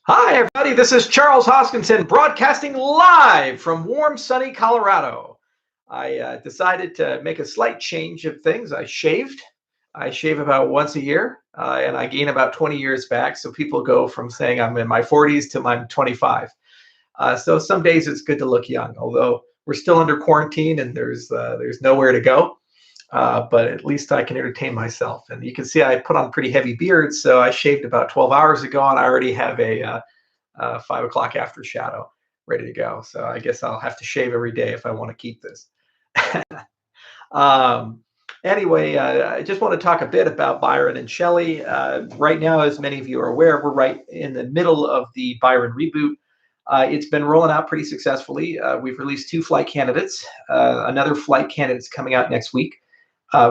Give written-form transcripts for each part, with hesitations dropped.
Hi, everybody. This is Charles Hoskinson broadcasting live from warm, sunny Colorado. I decided to make a slight change of things. I shaved. I shave about once a year, and I gain about 20 years back. So people go from saying I'm in my 40s to I'm 25. So some days it's good to look young, although we're still under quarantine and there's nowhere to go. But at least I can entertain myself. And you can see I put on pretty heavy beards, so I shaved about 12 hours ago, and I already have a 5 o'clock after shadow ready to go. So I guess I'll have to shave every day if I want to keep this. um, anyway, I just want to talk a bit about Byron and Shelley. Right now, as many of you are aware, we're right in the middle of the Byron reboot. It's been rolling out pretty successfully. We've released 2 flight candidates. Another flight candidate is coming out next week.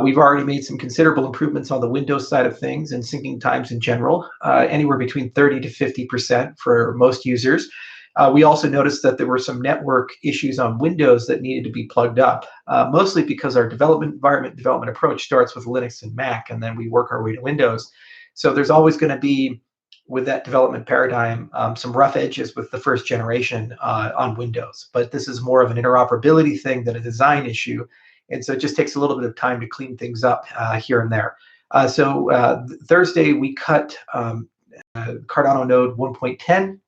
We've already made some considerable improvements on the Windows side of things and syncing times in general, anywhere between 30 to 50% for most users. We also noticed that there were some network issues on Windows that needed to be plugged up, mostly because our development approach starts with Linux and Mac, and then we work our way to Windows. So there's always going to be, with that development paradigm, some rough edges with the first generation on Windows. But this is more of an interoperability thing than a design issue. And so it just takes a little bit of time to clean things up here and there. So Thursday, we cut Cardano node 1.10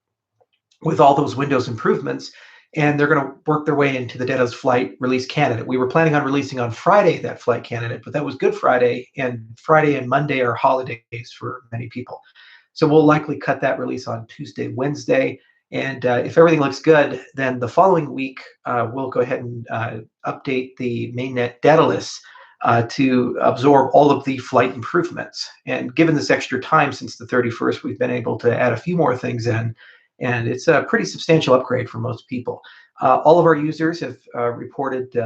with all those Windows improvements, and they're going to work their way into the Data's flight release candidate. We were planning on releasing on Friday that flight candidate, but that was Good Friday, and Friday and Monday are holidays for many people. So we'll likely cut that release on Tuesday, Wednesday. And if everything looks good, then the following week, we'll go ahead and update the mainnet data list to absorb all of the flight improvements. And given this extra time since the 31st, we've been able to add a few more things in. And it's a pretty substantial upgrade for most people. All of our users have reported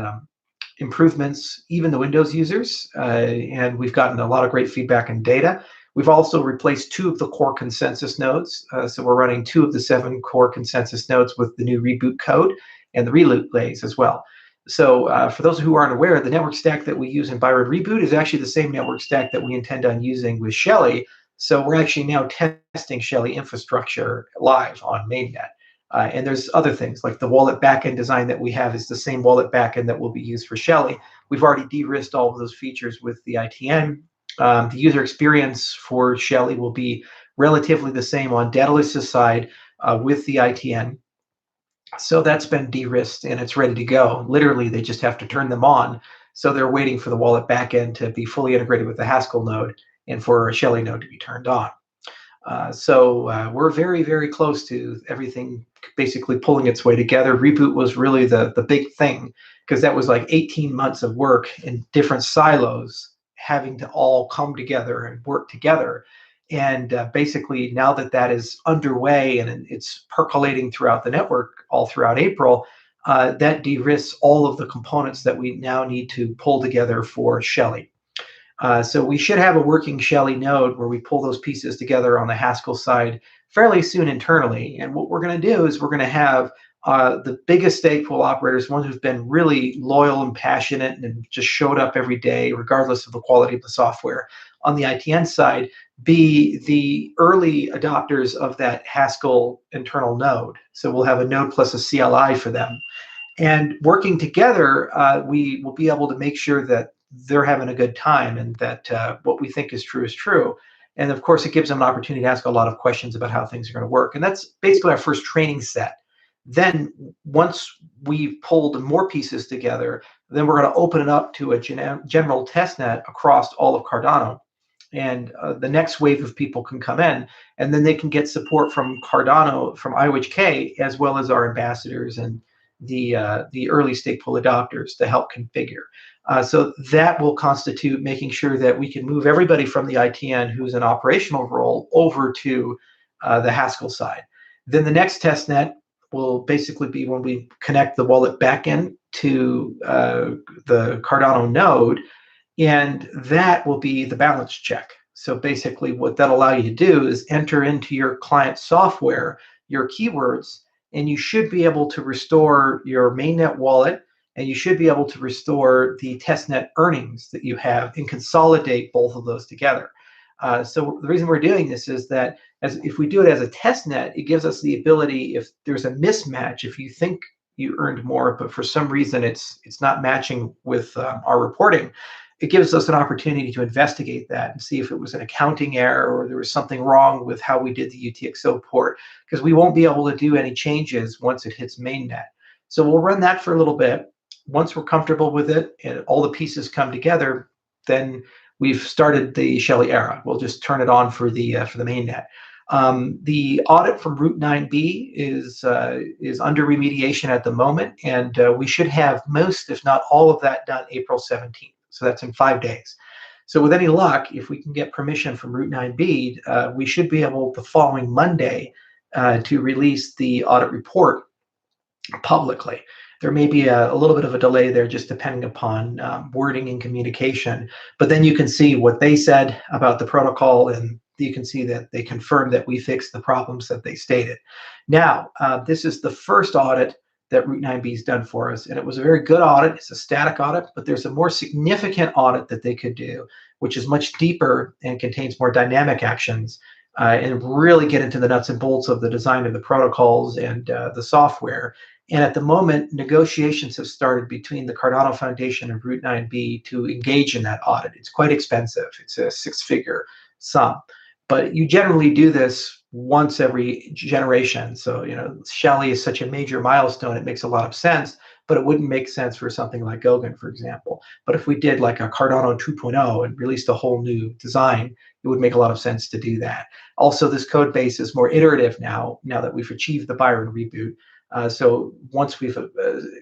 improvements, even the Windows users, and we've gotten a lot of great feedback and data. We've also replaced 2 of the core consensus nodes. So we're running 2 of the 7 core consensus nodes with the new reboot code and the relays as well. So for those who aren't aware, the network stack that we use in Byron Reboot is actually the same network stack that we intend on using with Shelley. So we're actually now testing Shelley infrastructure live on mainnet. And there's other things like the wallet backend design that we have is the same wallet backend that will be used for Shelley. We've already de-risked all of those features with the ITN. The user experience for Shelley will be relatively the same on Daedalus' side with the ITN. So that's been de-risked and it's ready to go. Literally, they just have to turn them on. So they're waiting for the wallet backend to be fully integrated with the Haskell node and for a Shelley node to be turned on. So we're very, very close to everything basically pulling its way together. Reboot was really the big thing because that was like 18 months of work in different silos having to all come together and work together. And basically now that is underway and it's percolating throughout the network all throughout April, that de-risks all of the components that we now need to pull together for Shelley. So we should have a working Shelley node where we pull those pieces together on the Haskell side fairly soon internally. And what we're going to do is we're going to have the biggest stateful operators, one who's been really loyal and passionate and just showed up every day, regardless of the quality of the software. On the ITN side, be the early adopters of that Haskell internal node. So we'll have a node plus a CLI for them. And working together, we will be able to make sure that they're having a good time and that what we think is true is true. And of course, it gives them an opportunity to ask a lot of questions about how things are going to work. And that's basically our first training set. Then once we've pulled more pieces together, then we're going to open it up to a general testnet across all of Cardano. And the next wave of people can come in, and then they can get support from Cardano, from IWHK, as well as our ambassadors and the early stateful adopters to help configure. So that will constitute making sure that we can move everybody from the ITN who's an operational role over to the Haskell side. Then the next testnet will basically be when we connect the wallet backend to the Cardano node, and that will be the balance check. So basically what that'll allow you to do is enter into your client software your keywords, and you should be able to restore your mainnet wallet, and you should be able to restore the testnet earnings that you have and consolidate both of those together. So the reason we're doing this is that if we do it as a test net, it gives us the ability, if there's a mismatch, if you think you earned more, but for some reason it's not matching with our reporting, it gives us an opportunity to investigate that and see if it was an accounting error or there was something wrong with how we did the UTXO port, because we won't be able to do any changes once it hits mainnet. So we'll run that for a little bit. Once we're comfortable with it and all the pieces come together, then we've started the Shelley era. We'll just turn it on for the mainnet. The audit from Route 9B is under remediation at the moment, and we should have most, if not all of that done April 17th. So that's in 5 days. So with any luck, if we can get permission from Route 9B, we should be able the following Monday to release the audit report publicly. There may be a little bit of a delay there, just depending upon wording and communication. But then you can see what they said about the protocol, and you can see that they confirmed that we fixed the problems that they stated. Now, this is the first audit that Route 9B has done for us, and it was a very good audit. It's a static audit, but there's a more significant audit that they could do, which is much deeper and contains more dynamic actions, and really get into the nuts and bolts of the design of the protocols and the software. And at the moment, negotiations have started between the Cardano Foundation and Route 9B to engage in that audit. It's quite expensive. It's a six-figure sum. But you generally do this once every generation. So, Shelley is such a major milestone, it makes a lot of sense, but it wouldn't make sense for something like Goguen, for example. But if we did like a Cardano 2.0 and released a whole new design, it would make a lot of sense to do that. Also, this code base is more iterative now that we've achieved the Byron reboot. So once we've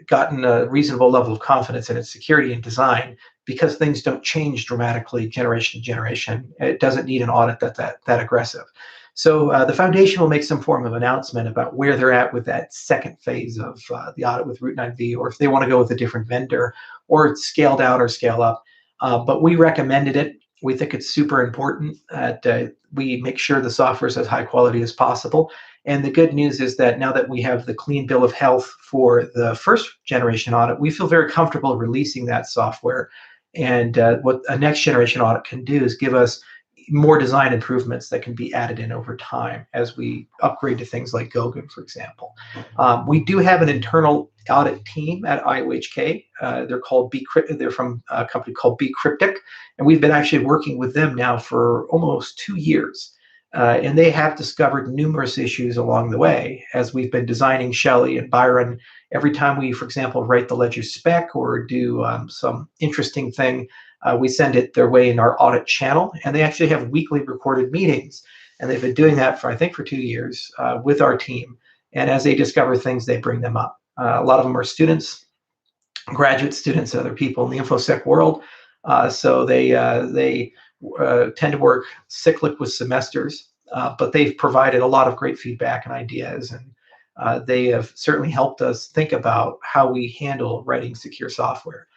gotten a reasonable level of confidence in its security and design, because things don't change dramatically generation to generation, it doesn't need an audit that aggressive. So the foundation will make some form of announcement about where they're at with that second phase of the audit with Route 9B, or if they want to go with a different vendor, or scale down or scale up. But we recommended it. We think it's super important that we make sure the software is as high quality as possible. And the good news is that now that we have the clean bill of health for the first generation audit, we feel very comfortable releasing that software. And what a next generation audit can do is give us more design improvements that can be added in over time as we upgrade to things like Goguen, for example. We do have an internal audit team at IOHK. They're called they're from a company called Bcryptic, and we've been actually working with them now for almost 2 years. And they have discovered numerous issues along the way as we've been designing Shelley and Byron. Every time we, for example, write the ledger spec or do some interesting thing, we send it their way in our audit channel, and they actually have weekly recorded meetings. And they've been doing that for, I think, for 2 years with our team. And as they discover things, they bring them up. A lot of them are students, graduate students, other people in the InfoSec world. So they tend to work cyclic with semesters, but they've provided a lot of great feedback and ideas. And they have certainly helped us think about how we handle writing secure software.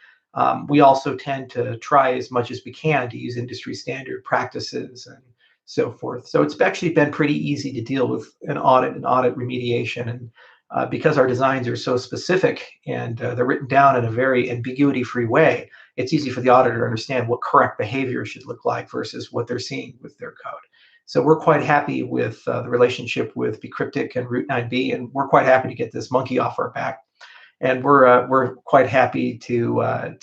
We also tend to try as much as we can to use industry standard practices and so forth. So it's actually been pretty easy to deal with an audit and audit remediation. And because our designs are so specific and they're written down in a very ambiguity-free way, it's easy for the auditor to understand what correct behavior should look like versus what they're seeing with their code. So we're quite happy with the relationship with Bcryptic and Route 9B, and we're quite happy to get this monkey off our back. And we're quite happy to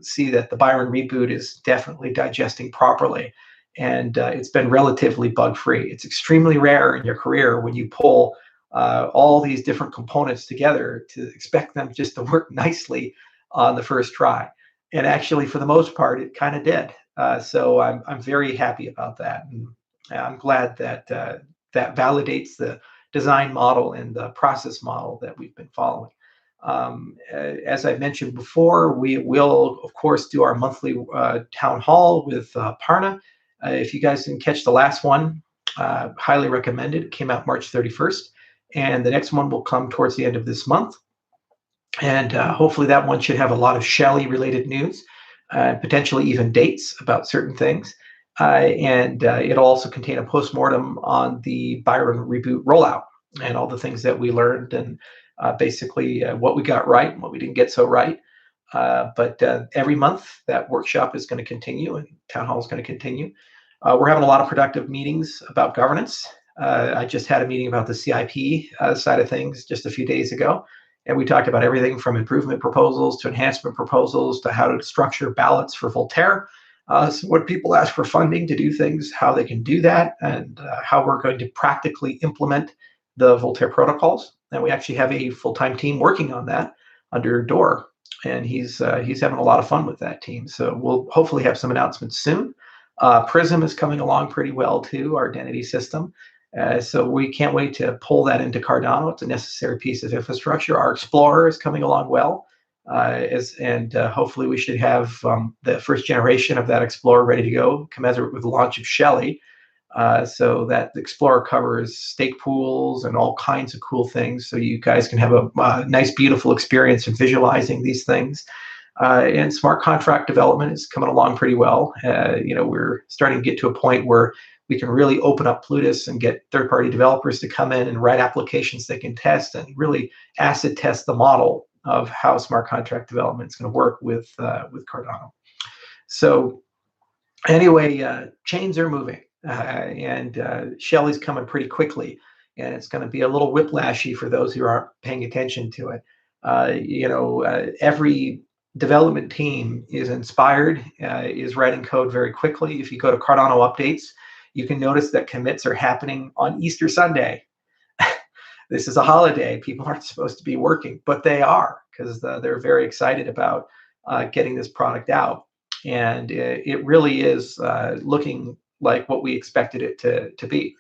see that the Byron reboot is definitely digesting properly, and it's been relatively bug-free. It's extremely rare in your career when you pull all these different components together to expect them just to work nicely on the first try. And actually, for the most part, it kind of did. So I'm very happy about that, and I'm glad that that validates the design model and the process model that we've been following. As I mentioned before, we will, of course, do our monthly town hall with Parna. If you guys didn't catch the last one, highly recommended. It came out March 31st, and the next one will come towards the end of this month. And hopefully that one should have a lot of Shelley related news, potentially even dates about certain things. And it'll also contain a postmortem on the Byron reboot rollout and all the things that we learned, and basically what we got right and what we didn't get so right. But every month that workshop is going to continue and town hall is going to continue. We're having a lot of productive meetings about governance. I just had a meeting about the CIP side of things just a few days ago, and we talked about everything from improvement proposals to enhancement proposals to how to structure ballots for Voltaire. So when people ask for funding to do things, how they can do that, and how we're going to practically implement the Voltaire protocols. And we actually have a full-time team working on that under Door, and he's having a lot of fun with that team. So we'll hopefully have some announcements soon. Prism is coming along pretty well too, our identity system. So we can't wait to pull that into Cardano. It's a necessary piece of infrastructure. Our Explorer is coming along well. And hopefully we should have the first generation of that Explorer ready to go, commensurate with the launch of Shelley. So that the Explorer covers stake pools and all kinds of cool things. So you guys can have a nice, beautiful experience in visualizing these things. And smart contract development is coming along pretty well. We're starting to get to a point where we can really open up Plutus and get third-party developers to come in and write applications they can test and really acid test the model of how smart contract development is going to work with Cardano. So anyway, chains are moving, and Shelley's coming pretty quickly, and it's going to be a little whiplashy for those who aren't paying attention to it. Every development team is inspired, is writing code very quickly. If you go to Cardano updates, you can notice that commits are happening on Easter Sunday. This is a holiday. People aren't supposed to be working, but they are, because they're very excited about getting this product out. And it really is looking like what we expected it to be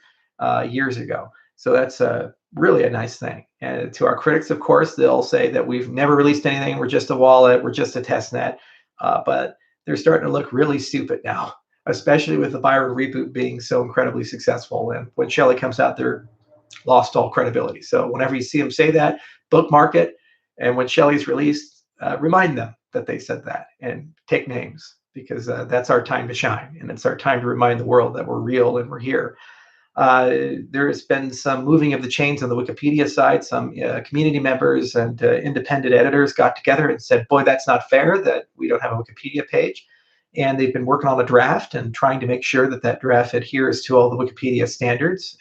years ago. So that's really a nice thing. And to our critics, of course, they'll say that we've never released anything. We're just a wallet. We're just a test net. But they're starting to look really stupid now, especially with the Byron reboot being so incredibly successful. And when Shelley comes out, they're lost all credibility. So whenever you see them say that, bookmark it. And when Shelley's released, remind them that they said that and take names, because that's our time to shine. And it's our time to remind the world that we're real and we're here. There has been some moving of the chains on the Wikipedia side. Some community members and independent editors got together and said, boy, that's not fair that we don't have a Wikipedia page. And they've been working on a draft and trying to make sure that that draft adheres to all the Wikipedia standards.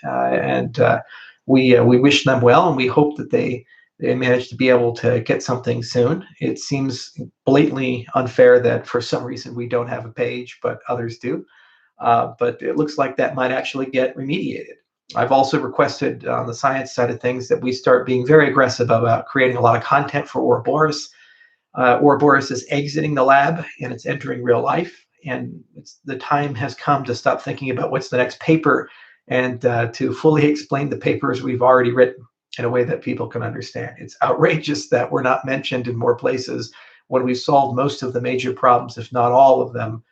We wish them well, and we hope that they manage to be able to get something soon. It seems blatantly unfair that for some reason we don't have a page, but others do. But it looks like that might actually get remediated. I've also requested on the science side of things that we start being very aggressive about creating a lot of content for Ouroboros. Ouroboros is exiting the lab and it's entering real life. And the time has come to stop thinking about what's the next paper and to fully explain the papers we've already written in a way that people can understand. It's outrageous that we're not mentioned in more places when we've solved most of the major problems, if not all of them,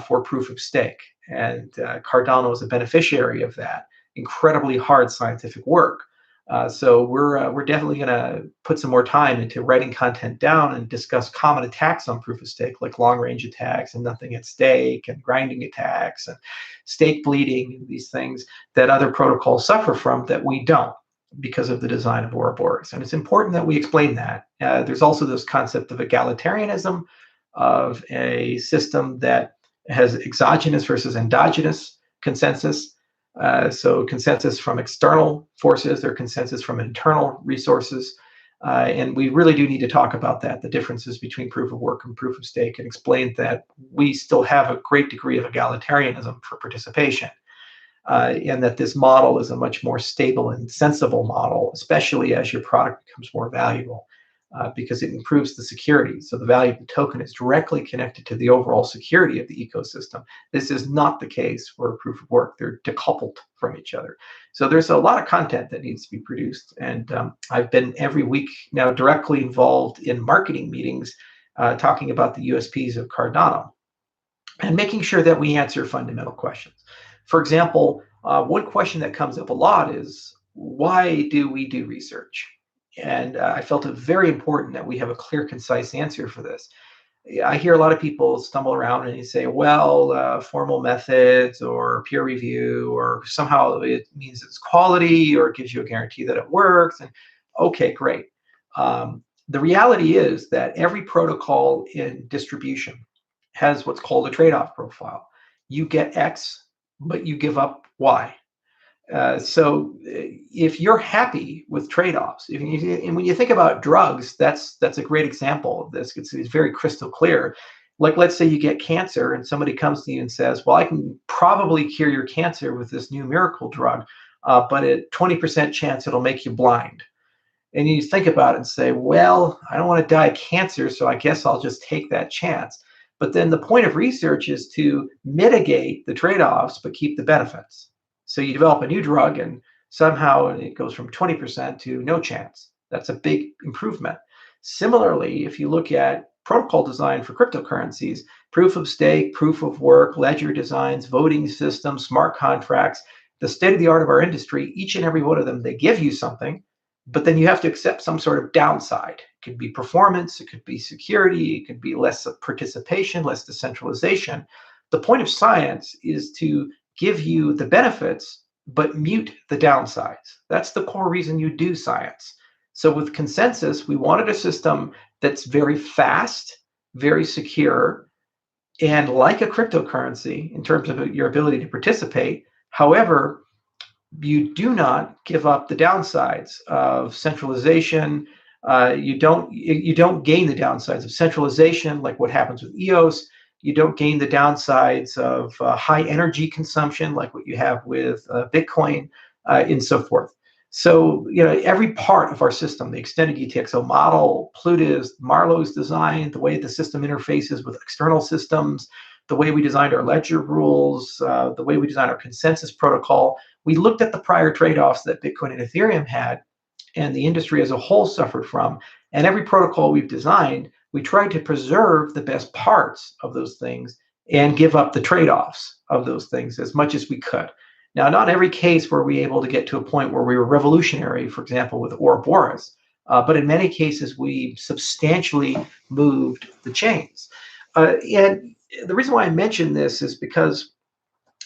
for proof of stake. And Cardano is a beneficiary of that incredibly hard scientific work. So we're definitely going to put some more time into writing content down and discuss common attacks on proof of stake, like long range attacks and nothing at stake and grinding attacks and stake bleeding, and these things that other protocols suffer from that we don't, because of the design of Ouroboros. And it's important that we explain that. There's also this concept of egalitarianism, of a system that has exogenous versus endogenous consensus. So consensus from external forces or consensus from internal resources. And we really do need to talk about that, the differences between proof of work and proof of stake, and explain that we still have a great degree of egalitarianism for participation. And that this model is a much more stable and sensible model, especially as your product becomes more valuable, because it improves the security. So the value of the token is directly connected to the overall security of the ecosystem. This is not the case for proof of work. They're decoupled from each other. So there's a lot of content that needs to be produced. And I've been every week now directly involved in marketing meetings talking about the USPs of Cardano and making sure that we answer fundamental questions. For example, one question that comes up a lot is, why do we do research? And I felt it very important that we have a clear, concise answer for this. I hear a lot of people stumble around and they say, well, formal methods or peer review, or somehow it means it's quality or it gives you a guarantee that it works. And okay, great. The reality is that every protocol in distribution has what's called a trade-off profile. You get X but you give up Y. So if you're happy with trade-offs, and when you think about drugs, that's a great example of this. It's very crystal clear. Like, let's say you get cancer and somebody comes to you and says, well, I can probably cure your cancer with this new miracle drug, but at 20% chance it'll make you blind. And you think about it and say, well, I don't want to die of cancer, so I guess I'll just take that chance. But then the point of research is to mitigate the trade-offs, but keep the benefits. So you develop a new drug and somehow it goes from 20% to no chance. That's a big improvement. Similarly, if you look at protocol design for cryptocurrencies, proof of stake, proof of work, ledger designs, voting systems, smart contracts, the state of the art of our industry, each and every one of them, they give you something, but then you have to accept some sort of downside. It could be performance, it could be security, it could be less participation, less decentralization. The point of science is to give you the benefits, but mute the downsides. That's the core reason you do science. So with consensus, we wanted a system that's very fast, very secure, and like a cryptocurrency in terms of your ability to participate. However, you do not give up the downsides of centralization. You don't gain the downsides of centralization, like what happens with EOS. You don't gain the downsides of high energy consumption, like what you have with Bitcoin, and so forth. So, every part of our system, the extended UTXO model, Plutus, Marlowe's design, the way the system interfaces with external systems, the way we designed our ledger rules, the way we designed our consensus protocol, we looked at the prior trade-offs that Bitcoin and Ethereum had, and the industry as a whole suffered from. And every protocol we've designed, we tried to preserve the best parts of those things and give up the trade-offs of those things as much as we could. Now, not every case were we able to get to a point where we were revolutionary, for example, with Ouroboros, but in many cases, we substantially moved the chains. And the reason why I mention this is because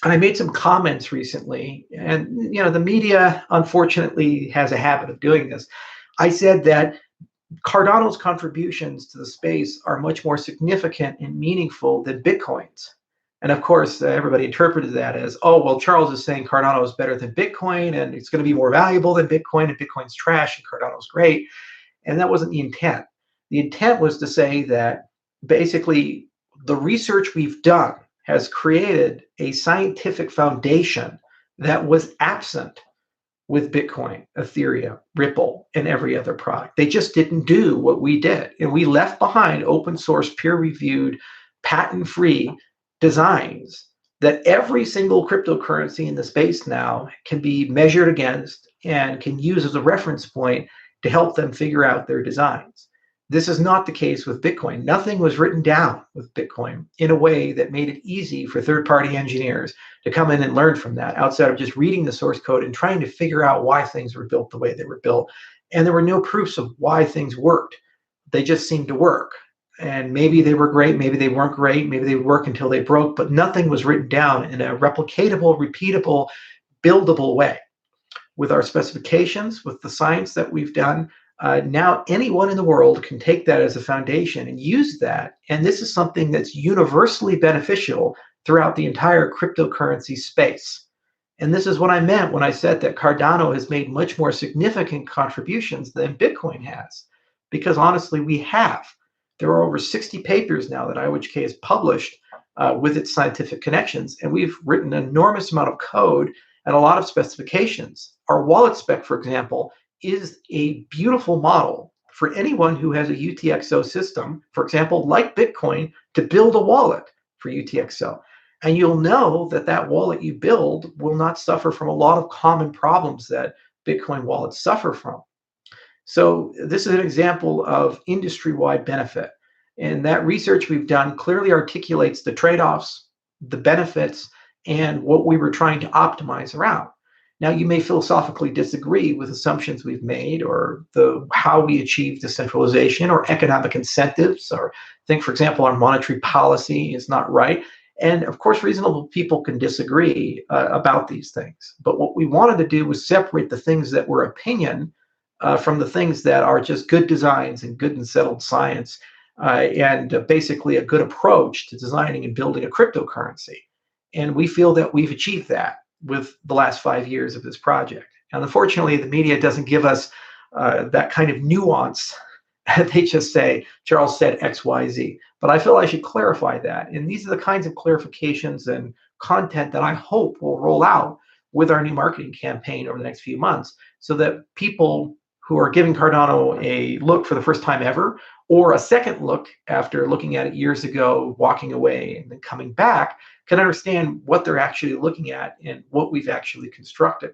I made some comments recently, and the media unfortunately has a habit of doing this. I said that Cardano's contributions to the space are much more significant and meaningful than Bitcoin's. And of course, everybody interpreted that as, oh, well, Charles is saying Cardano is better than Bitcoin, and it's going to be more valuable than Bitcoin, and Bitcoin's trash, and Cardano's great. And that wasn't the intent. The intent was to say that basically the research we've done has created a scientific foundation that was absent with Bitcoin, Ethereum, Ripple, and every other product. They just didn't do what we did. And we left behind open source, peer-reviewed, patent-free designs that every single cryptocurrency in the space now can be measured against and can use as a reference point to help them figure out their designs. This is not the case with Bitcoin. Nothing was written down with Bitcoin in a way that made it easy for third-party engineers to come in and learn from that, outside of just reading the source code and trying to figure out why things were built the way they were built. And there were no proofs of why things worked. They just seemed to work. And maybe they were great, maybe they weren't great, maybe they work until they broke, but nothing was written down in a replicatable, repeatable, buildable way. With our specifications, with the science that we've done, now anyone in the world can take that as a foundation and use that. And this is something that's universally beneficial throughout the entire cryptocurrency space. And this is what I meant when I said that Cardano has made much more significant contributions than Bitcoin has. Because honestly, we have. There are over 60 papers now that IOHK has published with its scientific connections, and we've written an enormous amount of code and a lot of specifications. Our wallet spec, for example, is a beautiful model for anyone who has a UTXO system, for example, like Bitcoin, to build a wallet for UTXO. And you'll know that that wallet you build will not suffer from a lot of common problems that Bitcoin wallets suffer from. So this is an example of industry-wide benefit. And that research we've done clearly articulates the trade-offs, the benefits, and what we were trying to optimize around. Now, you may philosophically disagree with assumptions we've made or how we achieve decentralization or economic incentives, or think, for example, our monetary policy is not right. And of course, reasonable people can disagree about these things. But what we wanted to do was separate the things that were opinion from the things that are just good designs and good and settled science, and basically a good approach to designing and building a cryptocurrency. And we feel that we've achieved that with the last 5 years of this project. And unfortunately, the media doesn't give us that kind of nuance. They just say, Charles said X, Y, Z. But I feel I should clarify that. And these are the kinds of clarifications and content that I hope will roll out with our new marketing campaign over the next few months, so that people who are giving Cardano a look for the first time ever, or a second look after looking at it years ago, walking away and then coming back, can understand what they're actually looking at and what we've actually constructed.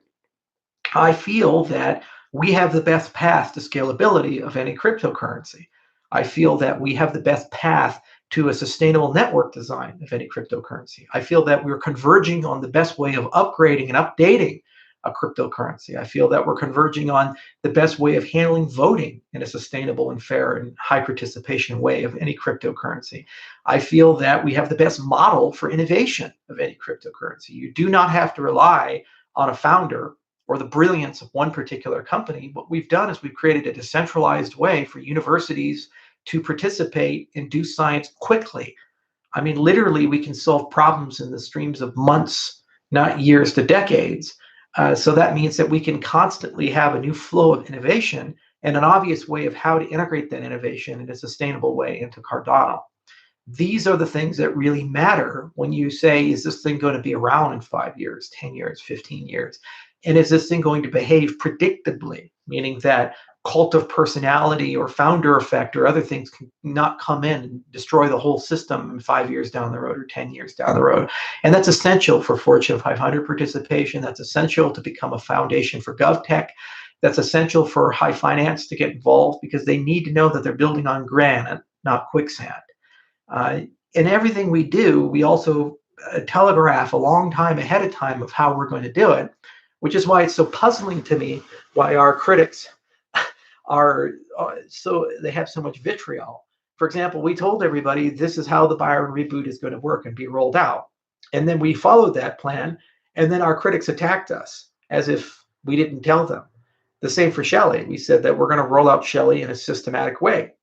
I feel that we have the best path to scalability of any cryptocurrency. I feel that we have the best path to a sustainable network design of any cryptocurrency. I feel that we're converging on the best way of upgrading and updating a cryptocurrency. I feel that we're converging on the best way of handling voting in a sustainable and fair and high participation way of any cryptocurrency. I feel that we have the best model for innovation of any cryptocurrency. You do not have to rely on a founder or the brilliance of one particular company. What we've done is we've created a decentralized way for universities to participate and do science quickly. I mean, literally, we can solve problems in the streams of months, not years to decades. So that means that we can constantly have a new flow of innovation and an obvious way of how to integrate that innovation in a sustainable way into Cardano. These are the things that really matter when you say, is this thing going to be around in 5 years, 10 years, 15 years? And is this thing going to behave predictably, meaning that cult of personality or founder effect or other things can not come in and destroy the whole system in 5 years down the road or 10 years down the road? And that's essential for Fortune 500 participation. That's essential to become a foundation for GovTech. That's essential for high finance to get involved, because they need to know that they're building on granite, not quicksand. In everything we do, we also telegraph a long time ahead of time of how we're going to do it, which is why it's so puzzling to me why our critics are so they have so much vitriol. For example, we told everybody this is how the Byron reboot is going to work and be rolled out. And then we followed that plan, and then our critics attacked us as if we didn't tell them. The same for Shelley. We said that we're going to roll out Shelley in a systematic way.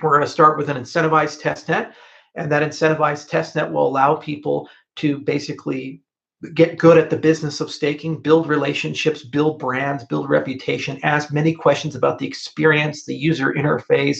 We're going to start with an incentivized testnet, and that incentivized testnet will allow people to basically get good at the business of staking, build relationships, build brands, build reputation, ask many questions about the experience, the user interface,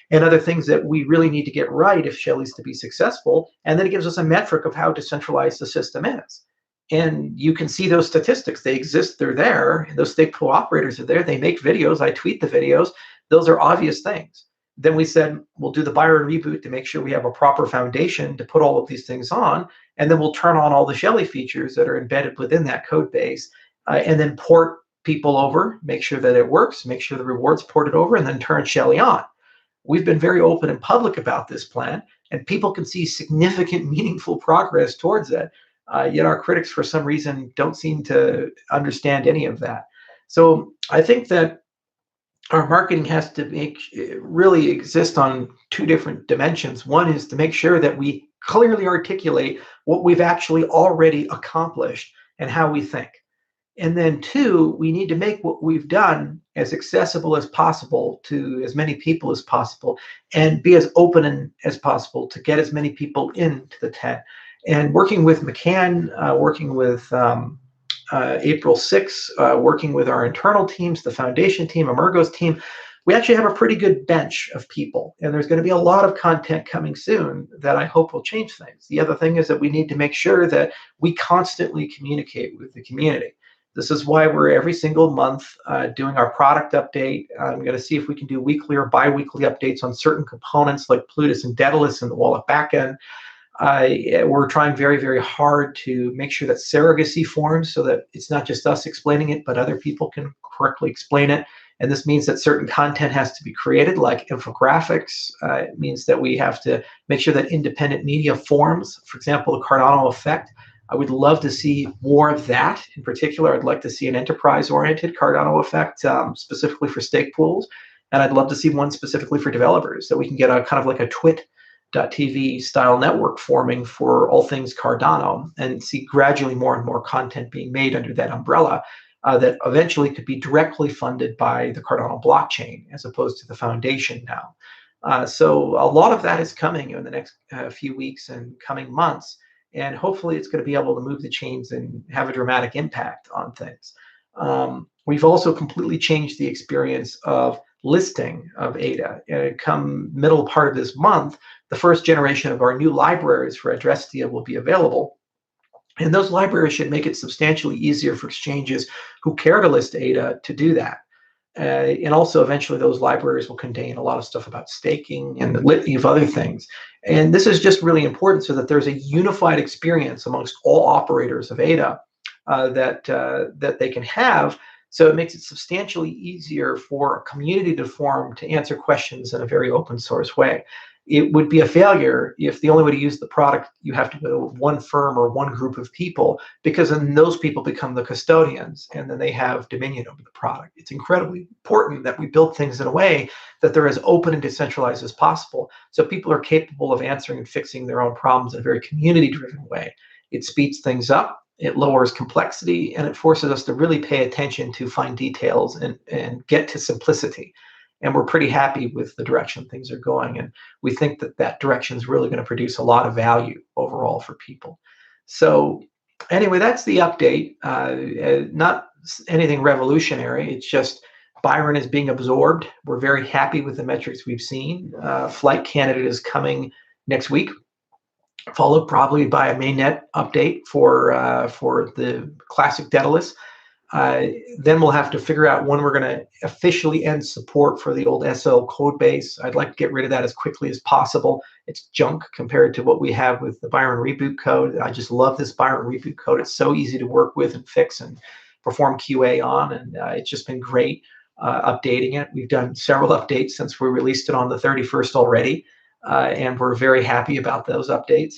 and other things that we really need to get right if Shelley's to be successful. And then it gives us a metric of how decentralized the system is. And you can see those statistics. They exist, they're there. Those stake pool operators are there. They make videos. I tweet the videos. Those are obvious things. Then we said, we'll do the Byron reboot to make sure we have a proper foundation to put all of these things on. And then we'll turn on all the Shelley features that are embedded within that code base, and then port people over, make sure that it works, make sure the rewards ported over, and then turn Shelley on. We've been very open and public about this plan, and people can see significant, meaningful progress towards it. Yet our critics, for some reason, don't seem to understand any of that. So I think that our marketing has to really exist on two different dimensions. One is to make sure that we clearly articulate what we've actually already accomplished and how we think. And then two, we need to make what we've done as accessible as possible to as many people as possible, and be as open as possible to get as many people into the tent. And working with McCann, working with April 6th, working with our internal teams, the foundation team, Emergo's team, we actually have a pretty good bench of people. And there's going to be a lot of content coming soon that I hope will change things. The other thing is that we need to make sure that we constantly communicate with the community. This is why we're every single month doing our product update. I'm going to see if we can do weekly or bi-weekly updates on certain components like Plutus and Daedalus and the wallet backend. We're trying very, very hard to make sure that surrogacy forms so that it's not just us explaining it, but other people can correctly explain it. And this means that certain content has to be created, like infographics. It means that we have to make sure that independent media forms, for example, the Cardano effect. I would love to see more of that. In particular, I'd like to see an enterprise-oriented Cardano effect, specifically for stake pools. And I'd love to see one specifically for developers, so we can get a kind of like a twit.tv style network forming for all things Cardano, and see gradually more and more content being made under that umbrella that eventually could be directly funded by the Cardano blockchain as opposed to the foundation now. So a lot of that is coming in the next few weeks and coming months. and hopefully it's going to be able to move the chains and have a dramatic impact on things. We've also completely changed the experience of listing of ADA. Come middle part of this month, the first generation of our new libraries for Addresstia will be available. And those libraries should make it substantially easier for exchanges who care to list ADA to do that. And also eventually those libraries will contain a lot of stuff about staking and the litany of other things. And this is just really important so that there's a unified experience amongst all operators of ADA that they can have. So it makes it substantially easier for a community to form to answer questions in a very open source way. It would be a failure if the only way to use the product, you have to go to one firm or one group of people, because then those people become the custodians and then they have dominion over the product. It's incredibly important that we build things in a way that they're as open and decentralized as possible, so people are capable of answering and fixing their own problems in a very community-driven way. It speeds things up, it lowers complexity, and it forces us to really pay attention to fine details and get to simplicity. And we're pretty happy with the direction things are going. And we think that that direction is really going to produce a lot of value overall for people. So anyway, that's the update. Not anything revolutionary. It's just Byron is being absorbed. We're very happy with the metrics we've seen. Flight candidate is coming next week, followed probably by a mainnet update for the classic Daedalus. Then we'll have to figure out when we're going to officially end support for the old SL code base. I'd like to get rid of that as quickly as possible. It's junk compared to what we have with the Byron reboot code. I just love this Byron reboot code. It's so easy to work with and fix and perform QA on, and it's just been great updating it. We've done several updates since we released it on the 31st already, and we're very happy about those updates.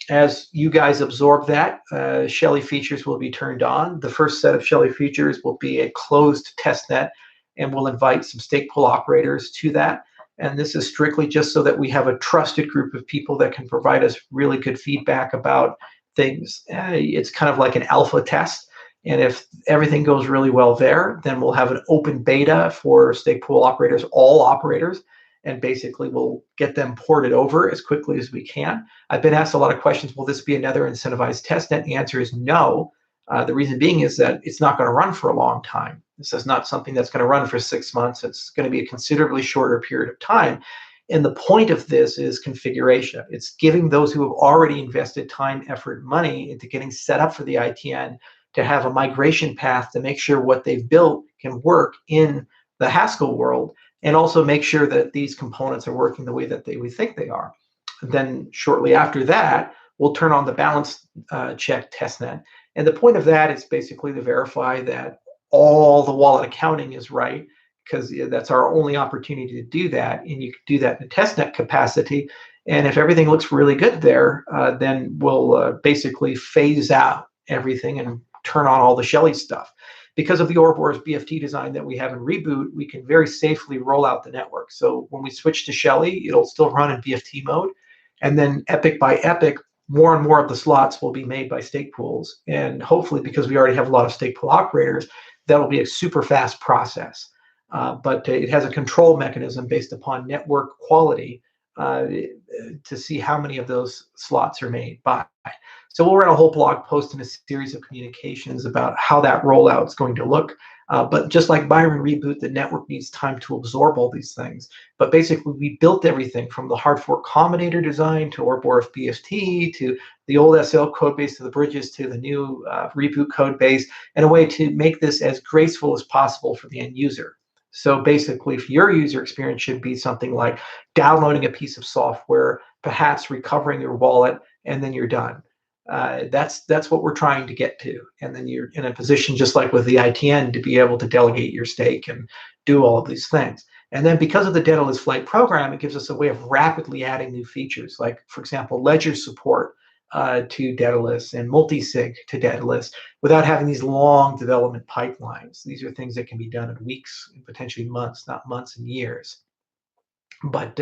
As you guys absorb that, Shelley features will be turned on. The first set of Shelley features will be a closed testnet, and we'll invite some stake pool operators to that. And this is strictly just so that we have a trusted group of people that can provide us really good feedback about things. It's kind of like an alpha test. And if everything goes really well there, then we'll have an open beta for stake pool operators, all operators, and basically we'll get them ported over as quickly as we can. I've been asked a lot of questions, will this be another incentivized testnet? The answer is no. The reason being is that it's not going to run for a long time. This is not something that's going to run for 6 months. It's going to be a considerably shorter period of time. And the point of this is configuration. It's giving those who have already invested time, effort, money into getting set up for the ITN to have a migration path to make sure what they've built can work in the Haskell world, and also make sure that these components are working the way that we think they are. And then shortly after that, we'll turn on the balance check testnet. And the point of that is basically to verify that all the wallet accounting is right, because that's our only opportunity to do that. And you can do that in a testnet capacity. And if everything looks really good there, then we'll basically phase out everything and turn on all the Shelley stuff. Because of the Ouroboros BFT design that we have in Reboot, we can very safely roll out the network. So when we switch to Shelley, it'll still run in BFT mode. And then epic by epic, more and more of the slots will be made by stake pools. And hopefully, because we already have a lot of stake pool operators, that'll be a super fast process. But it has a control mechanism based upon network quality to see how many of those slots are made by. So we'll write a whole blog post and a series of communications about how that rollout is going to look. But just like Byron Reboot, the network needs time to absorb all these things. But basically, we built everything from the hard fork combinator design to Ouroboros BFT to the old SL code base to the bridges to the new Reboot code base in a way to make this as graceful as possible for the end user. So basically, if your user experience should be something like downloading a piece of software, perhaps recovering your wallet, and then you're done. That's what we're trying to get to. And then you're in a position, just like with the ITN, to be able to delegate your stake and do all of these things. And then because of the Daedalus Flight program, it gives us a way of rapidly adding new features, like, for example, ledger support to Daedalus and multi-sig to Daedalus without having these long development pipelines. These are things that can be done in weeks and potentially months, not months and years. But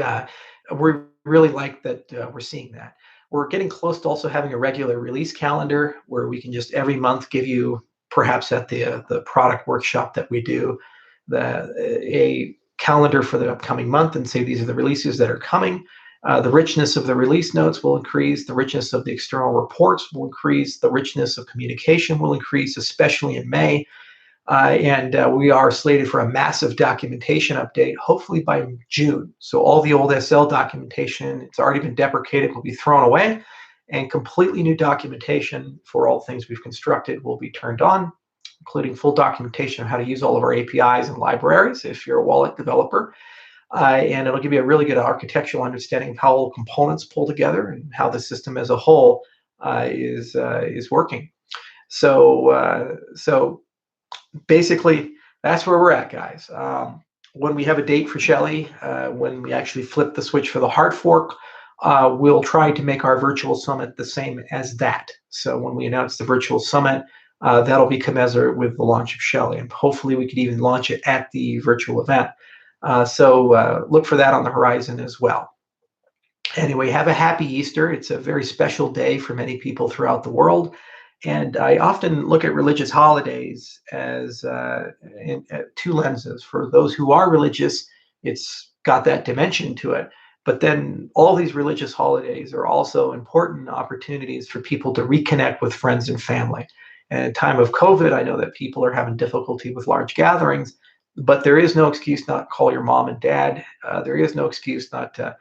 we really like that we're seeing that. We're getting close to also having a regular release calendar where we can just every month give you, perhaps at the product workshop that we do, a calendar for the upcoming month and say these are the releases that are coming. The richness of the release notes will increase. The richness of the external reports will increase. The richness of communication will increase, especially in May. And we are slated for a massive documentation update, hopefully by June. So all the old SL documentation, it's already been deprecated, will be thrown away, and completely new documentation for all the things we've constructed will be turned on, including full documentation of how to use all of our APIs and libraries if you're a wallet developer. And it'll give you a really good architectural understanding of how all components pull together and how the system as a whole is working. So basically, that's where we're at, guys. When we have a date for Shelley, when we actually flip the switch for the hard fork, we'll try to make our virtual summit the same as that. So when we announce the virtual summit, that'll be commensurate with the launch of Shelley, and hopefully we could even launch it at the virtual event. So look for that on the horizon as well. Anyway, have a happy Easter. It's a very special day for many people throughout the world. And I often look at religious holidays as in two lenses. For those who are religious, it's got that dimension to it. But then all these religious holidays are also important opportunities for people to reconnect with friends and family. And in time of COVID, I know that people are having difficulty with large gatherings, but there is no excuse not to call your mom and dad. There is no excuse not to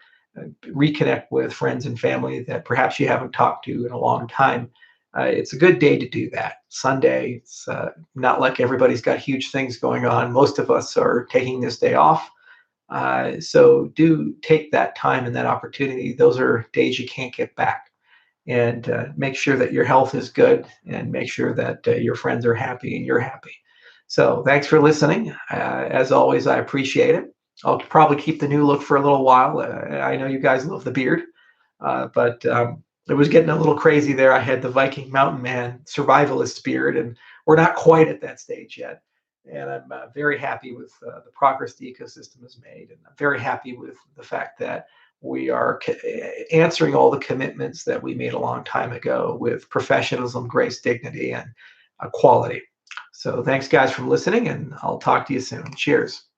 reconnect with friends and family that perhaps you haven't talked to in a long time. It's a good day to do that. Sunday, it's not like everybody's got huge things going on. Most of us are taking this day off. So do take that time and that opportunity. Those are days you can't get back. And make sure that your health is good, and make sure that your friends are happy and you're happy. So thanks for listening. As always, I appreciate it. I'll probably keep the new look for a little while. I know you guys love the beard, but it was getting a little crazy there. I had the Viking mountain man survivalist beard, and we're not quite at that stage yet. And I'm very happy with the progress the ecosystem has made. And I'm very happy with the fact that we are answering all the commitments that we made a long time ago with professionalism, grace, dignity, and quality. So thanks, guys, for listening, and I'll talk to you soon. Cheers.